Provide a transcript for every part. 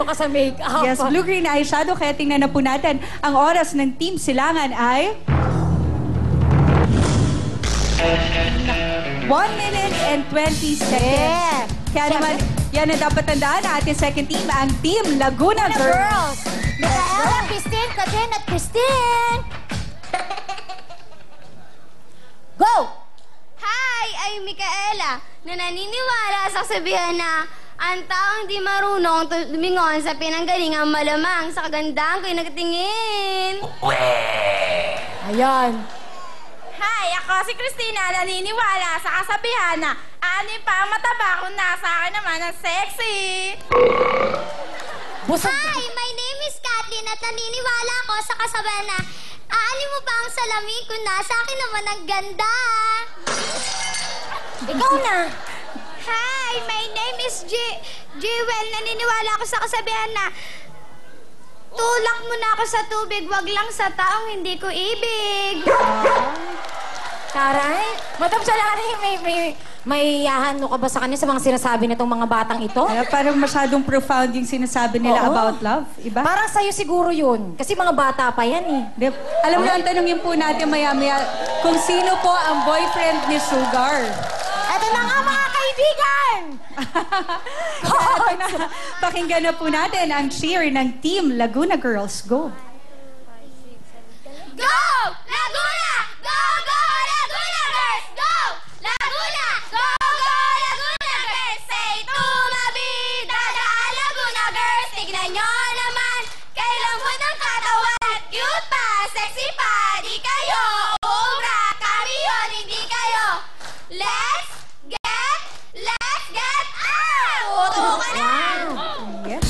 ka sa makeup. Yes, blue-green eyeshadow. Kaya tingnan na po natin. Ang oras ng Team Silangan ay... 1 minute and 20 seconds. Kaya naman, yan ang dapat tandaan na ating second team, ang Team Laguna Girls. Micaela, Christine, Katrin at Christine. Go! Hi! I'm Micaela na naniniwala sa kasabihan na ang taong di marunong lumingon sa pinanggalingang malamang sa kagandahan ko'y nagtingin. Ayan. Hi! Ako si Christina naniniwala sa kasabihan na ani pa ang mataba kung nasa akin naman ang sexy. Hi! My name is Kathleen at naniniwala ako sa kasabihan na aani mo ba ang salamin kung nasa akin naman ang ganda? Ikaw na. Hi! My name is Jewel. Naniniwala ako sa kasabihan na tulak mo na ako sa tubig, wag lang sa taong hindi ko ibig. Taray, Madam Chalani, may ano ka ba sa kanya sa mga sinasabi nitong mga batang ito? Parang masyadong profound yung sinasabi nila about love. Iba? Parang sa'yo siguro yun. Kasi mga bata pa yan eh. Alam mo, ang tanongin po natin maya-maya kung sino po ang boyfriend ni Sugar. Eto na nga mga kaibigan! Pakinggan na po natin ang cheer ng Team Laguna Girls. Go! Go! Laguna! Go! Go! Laguna Girls! Go! Laguna! Go! Go! Laguna Girls! Say tumabida daan Laguna Girls! Tignan nyo naman! Kailang mo ng katawan! Cute pa! Sexy pa! Di kayo! Ubra! Kami yun! Hindi kayo! Let's get out! Uto ka na!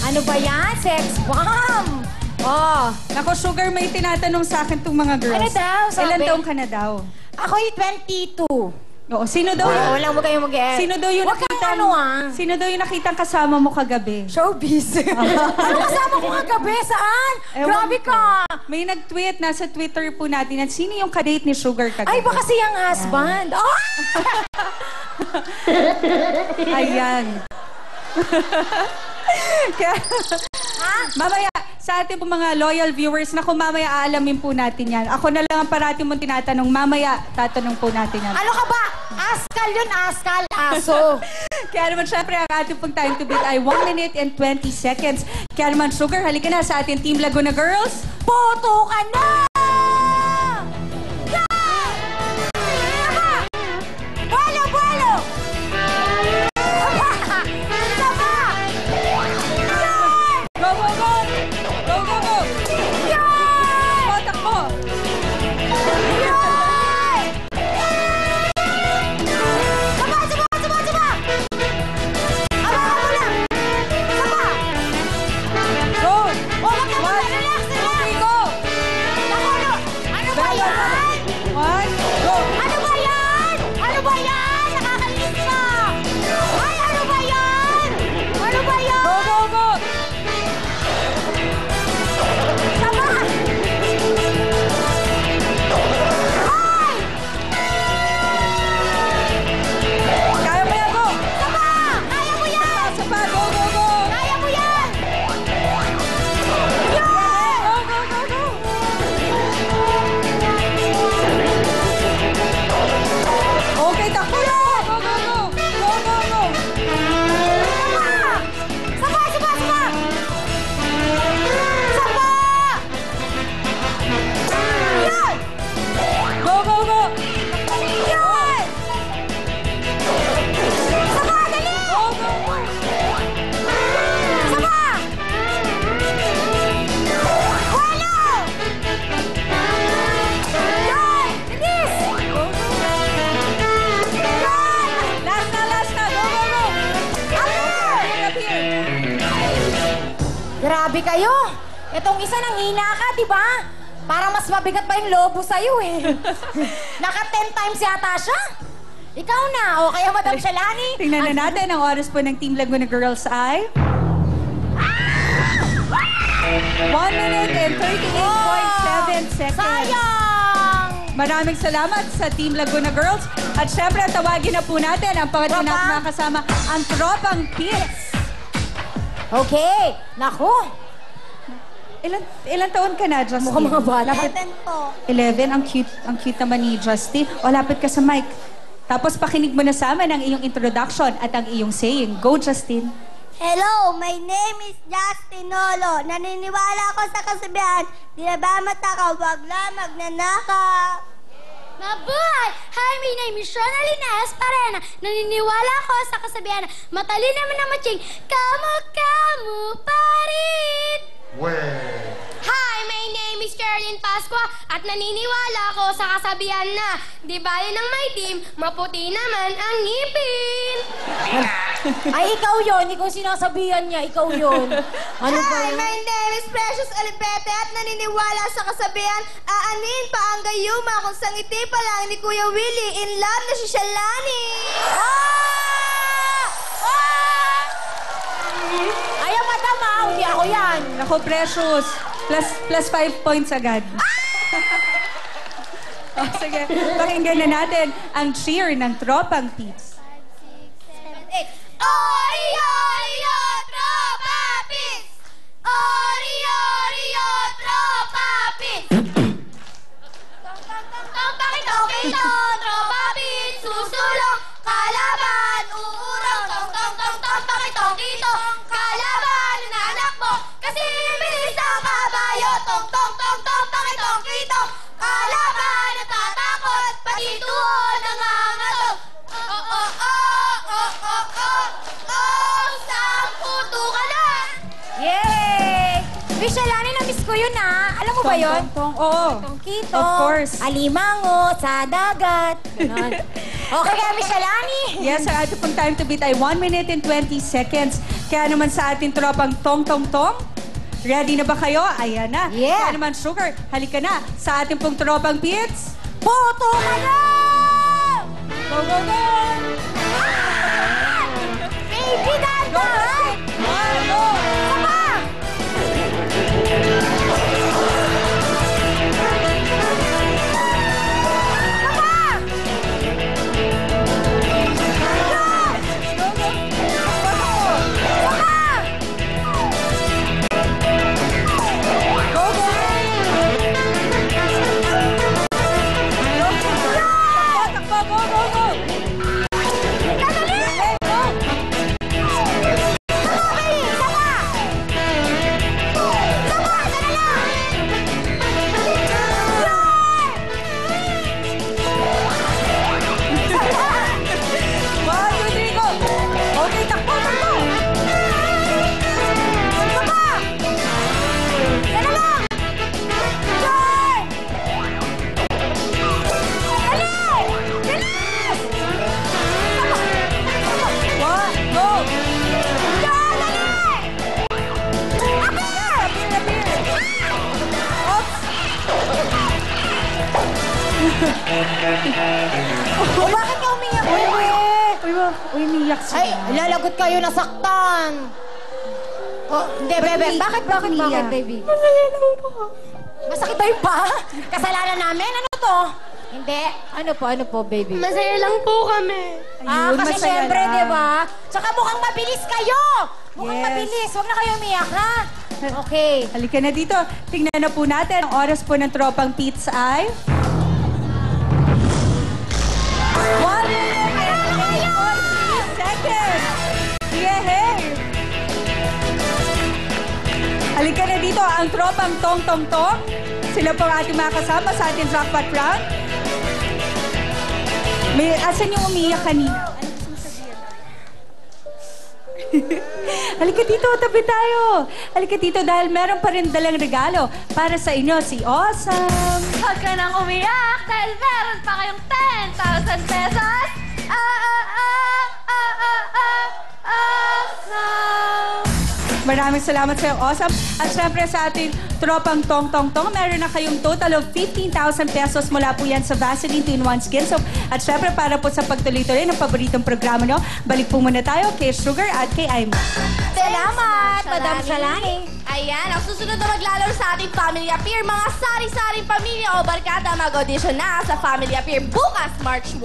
Ano ba yan? Sex bomb! Oh. Nako, Sugar, may tinatanong sa akin itong mga girls. Ano daw? Sabi? Ilan taong ka na daw? Ako'y 22. Oo, sino daw yung... Wala mo kayong mag-e. Sino daw yung Huwag kang nakitang... ano ah. Sino daw yung nakitang kasama mo kagabi? Showbiz. Ano kasama ko kagabi? Saan? Grabe ka. May nag-tweet, nasa Twitter po natin, at sino yung kadate ni Sugar kagabi? Ay, baka siyang husband. Oh! Ayan. Kaya, mamaya, sa ating po mga loyal viewers, na kung mamaya aalamin po natin yan. Ako na lang ang parati mong tinatanong, mamaya tatanong po natin yan. Ano ka ba? Askal yun, askal, aso. Kaya naman, syempre, ang ating pong time to beat ay 1 minute and 20 seconds. Kaya naman, Sugar, halika na sa ating Team Laguna Girls. Boto ka na! Go! Buelo, buelo! Go, go, go! Go, go, go! Takbo, takbo! Go! 1, 2, 3, go! Ano ba yan? 1, go! Ano ba yan? Ano ba yan? Nakakainis ka! Ay, ano ba yan? Ano ba yan? Go, go, go! Tama! Ay! Kaya mo yan, go! Tama! Kaya mo yan! Sa pa, go, go, go! Kaya mo yan! Yan! Go, go, go, go! Okay, takbo na! Go, go, go! Go, go, go! Sapa! Sapa, sapa, sapa! Sapa! Yan! Go, go, go! Yan! Sapa, dali! Go, go, go! Sapa! Walo! Yan! Bilis! Yan! Last na, last na! Go, go, go! Up here! Grabe kayo! Itong isa nanghina ka, di ba? Parang mas mabigat pa yung lobo sa'yo eh. Naka 10 times yata siya. Ikaw na, o kaya Madam Shalani. Tingnan na natin ang oras po ng Team Laguna Girls ay... 1 minute and 38.7 seconds. Sayang! Maraming salamat sa Team Laguna Girls. At syempre, tawagin na po natin ang pangatlong Tropa? nakasama, ang Tropang Kids. Okay. Naku. Ilan taon ka na, Justin? Mukhang mga bata. 11. Ang cute naman ni Justin. O, lapit ka sa mic. Tapos pakinig mo na sa amin ang iyong introduction at ang iyong saying. Go, Justin. Hello, my name is Justin Nolo. Naniniwala ako sa kasabihan, di na ba matakaw, wag lang magnanakaw. Mabuhay! Hi, my name is Shonalina Esparena. Naniniwala ako sa kasabihan, matalino naman na matching, kamu pa rin. Hi, my name is Caroline Pascua at naniniwala ako sa kasabihan na di bali ng may team, maputi naman ang ngipin. Ay, ikaw yon. Ikaw sinasabihan niya. Ikaw yon. Ano ba Hi, yun? my name is Precious Alipete at naniniwala sa kasabihan, aanin pa ang gayuma kung sa ngiti pa lang ni Kuya Willie, in love na si Shalani. Ayaw, madam, ah. Hindi ako yan. Ako, Precious. Plus 5 points agad. Oh, sige, pakinggan na natin ang cheer ng Tropang Peeps. Oreo, tropa pits! Oreo, tropa pits! Tong-tong-tong-tong-tong-tong, tropa pits! Susulong, kalaban, uurong, tong-tong-tong-tong-tong-tong-tong, kalaban, nanakbo, kasi bilis ang kabayo, tong-tong-tong-tong-tong-tong-tong, kalaban, natatakot, pati tuon nangangatog. Yay! Shalani, na-miss ko yun, ah. Alam mo ba yun? Oo. Tongkito. Of course. Alimango, sa dagat. Ganon. Okay, kaya Shalani. Yes, ang ating pong time to beat ay 1 minute and 20 seconds. Kaya naman sa ating tropang tong-tong-tong, ready na ba kayo? Ayan na. Yeah. Kaya naman, Sugar, halika na sa ating pong tropang Pits. Puto ka na! Go, go, go! Baby, dahan Go, Justin! Go! Sama! Oh, bakit ka umiyak? Uy, umiyak siya. Ay, lalagot kayo, nasaktan. Oh, hindi, bebe. Bakit, baby? Masakit ba yung pa? Kasalanan namin? Ano to? Hindi. Ano po, baby? Masaya lang po kami. Ayun, Kasi masaya syempre, lang. di ba? Tsaka mukhang mabilis kayo! Mukhang Yes. mabilis. Huwag na kayo umiyak, ha? Okay. Halika na dito. Tingnan na po natin. Ang oras po ng tropang Pits ay... 1 minute and 8.3 seconds! Yehey! Halika na dito. Ang tropang tong-tong-tong. Sila po ang ating mga kasama sa ating jackpot round. Asan yung umiyak kanina? Halika dito, tabi tayo. Halika dito dahil meron pa rin dalang regalo para sa inyo, si Awesome. Huwag ka nang umiyak dahil meron pa kayong 10,000 pesos. Awesome! Maraming salamat sa iyo, Awesome. At syempre sa ating tropang tong-tong-tong, meron na kayong total of 15,000 pesos mula po yan sa Vaseline 2-in-1 Skin Soap. At syempre para po sa pagtuloy-tuloy ng paboritong programa nyo, balik po muna tayo kay Sugar at kay Aimee. Salamat, Madam Shalani. Ayan, ang susunod na maglalaro sa ating Family Appear, mga sari-saring pamilya o barkada mag-audition na sa Family Appear bukas, March 1.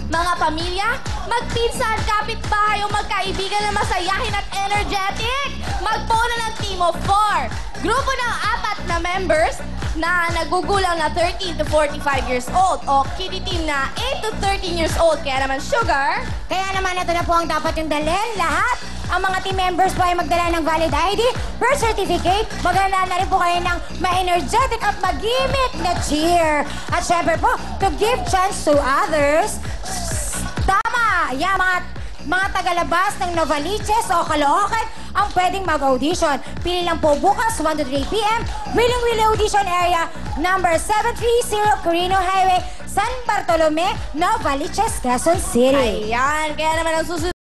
Mga pamilya, magpinsan, kapitbahay o magkaibigan na masayahin at energetic. Magpuno ng Team of 4. Grupo ng 4 na members na nagugulang na 13 to 45 years old o kiddie team na 8 to 13 years old. Kaya naman, Sugar, Kaya naman ito na po ang dapat yung dalhin. Lahat ang mga team members po ay magdala ng valid ID, birth certificate, maganda na rin po kayo ng ma-energetic at mag-gimmick na cheer. At syempre po, to give chance to others. Tama! Yeah, mga tagalabas ng Novaliches o Caloocan ang pwedeng mag-audition. Pili lang po bukas, 1 to 3 p.m. Willing Willy Audition Area, number 730 Carino Highway, San Bartolome, Novaliches, Quezon City. ayan. Kaya naman ang susunod